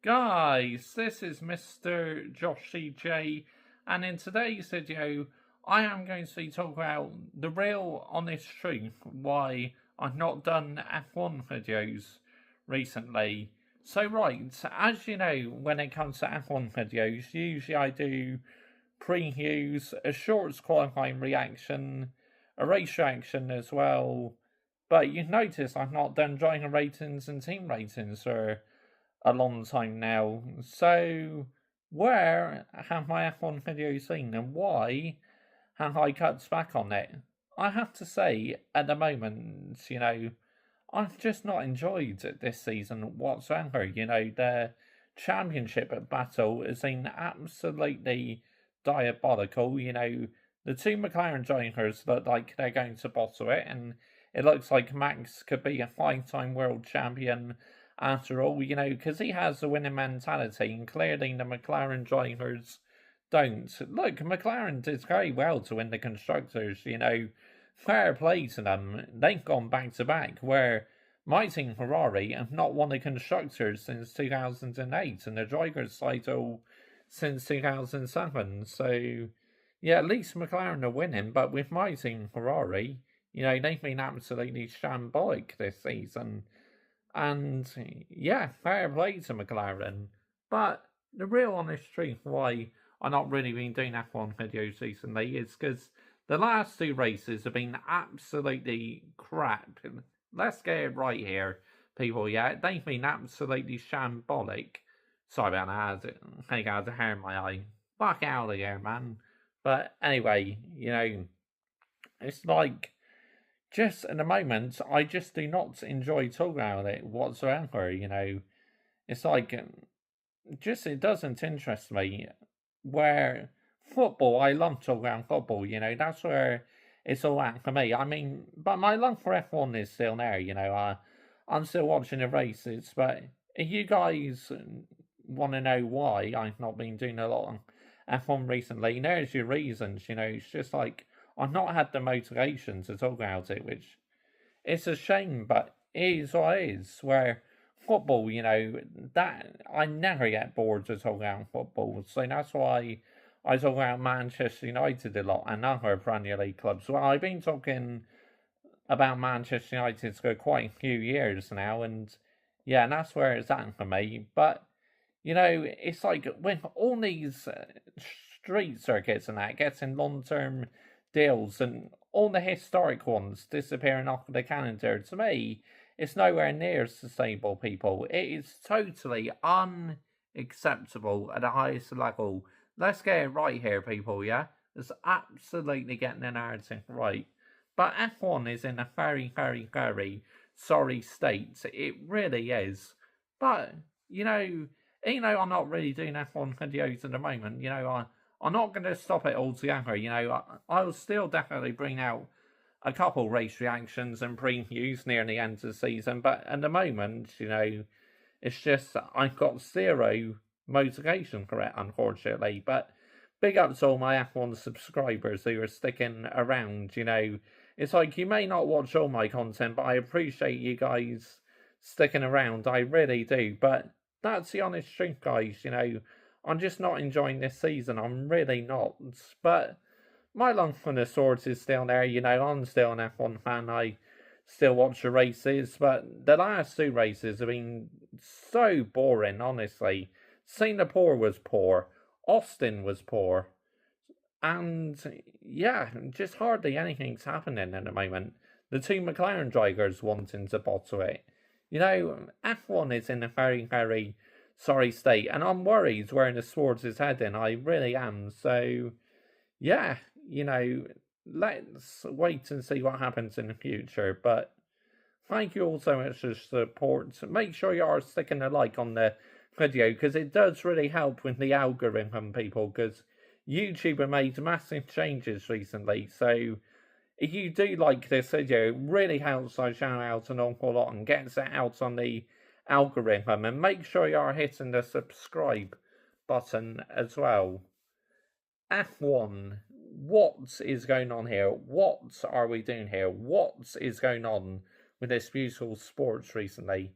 Guys, this is Mr. Joshy J, and in today's video, I am going to be talking about the real honest truth why I've not done F1 videos recently. So right, as you know, when it comes to F1 videos, usually I do previews, a short qualifying reaction, a race reaction as well. But you've noticed I've not done driver ratings and team ratings for a long time now. So, where have my F1 videos been and why have I cut back on it? I have to say, at the moment, I've just not enjoyed this season whatsoever. The championship battle has been absolutely diabolical. The two McLaren drivers look like they're going to bottle it, and it looks like Max could be a 5-time world champion after all, because he has the winning mentality, and clearly the McLaren drivers don't. Look, McLaren did very well to win the Constructors, fair play to them. They've gone back to back, where my team Ferrari have not won the Constructors since 2008, and the Drivers' title since 2007. So, yeah, at least McLaren are winning, but with my team Ferrari, they've been absolutely shambolic this season. And yeah, fair play to McLaren. But the real honest truth why I've not really been doing F1 videos recently is because the last two races have been absolutely crap. Let's get it right here, people, yeah? They've been absolutely shambolic. Sorry about that, I got a hair in my eye. Fuck out of here, man. But anyway, it's like just in the moment, I just do not enjoy talking about it whatsoever. It's like just it doesn't interest me. Where football, I love talking about football. That's where it's all at for me. I mean, but my love for F1 is still there. I'm still watching the races. But if you guys want to know why I've not been doing a lot on F1 recently, there's your reasons. It's just like I've not had the motivation to talk about it, which it's a shame, but it is what it is. Where football, that I never get bored of talking about football, so that's why I talk about Manchester United a lot and other Premier League clubs. Well, I've been talking about Manchester United for quite a few years now, and yeah, and that's where it's at for me. But it's like with all these street circuits and that getting long-term deals and all the historic ones disappearing off the calendar, to me, it's nowhere near sustainable, people. It is totally unacceptable at the highest level. Let's get it right here, people, yeah? It's absolutely getting the narrative right. But F1 is in a very, very, very sorry state. It really is. But, I'm not really doing F1 videos at the moment. I'm not going to stop it altogether. I'll still definitely bring out a couple race reactions and previews near the end of the season. But at the moment, it's just I've got zero motivation for it, unfortunately. But big up to all my F1 subscribers who are sticking around. It's like you may not watch all my content, but I appreciate you guys sticking around. I really do. But that's the honest truth, guys. I'm just not enjoying this season. I'm really not. But my love for the swords is still there. I'm still an F1 fan. I still watch the races. But the last two races have been so boring, honestly. Singapore was poor. Austin was poor. And yeah, just hardly anything's happening at the moment. The two McLaren drivers wanting to bottle it. F1 is in a very, very sorry state, and I'm worried where the sport is heading. I really am. So, yeah, let's wait and see what happens in the future. But thank you all so much for support. Make sure you are sticking a like on the video because it does really help with the algorithm, people. Because YouTube have made massive changes recently, so if you do like this video, it really helps our channel out an awful lot and gets it out on the algorithm. And make sure you are hitting the subscribe button as well. F1, what is going on here? What are we doing here? What is going on with this beautiful sports recently?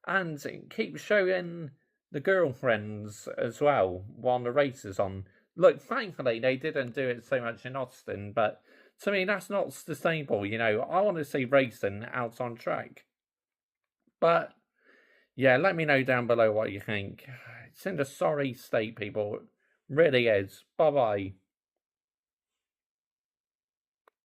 And keep showing the girlfriends as well while the race is on. Look, thankfully they didn't do it so much in Austin, but to me that's not sustainable. I want to see racing out on track. But yeah, let me know down below what you think. It's in a sorry state, people. It really is. Bye bye.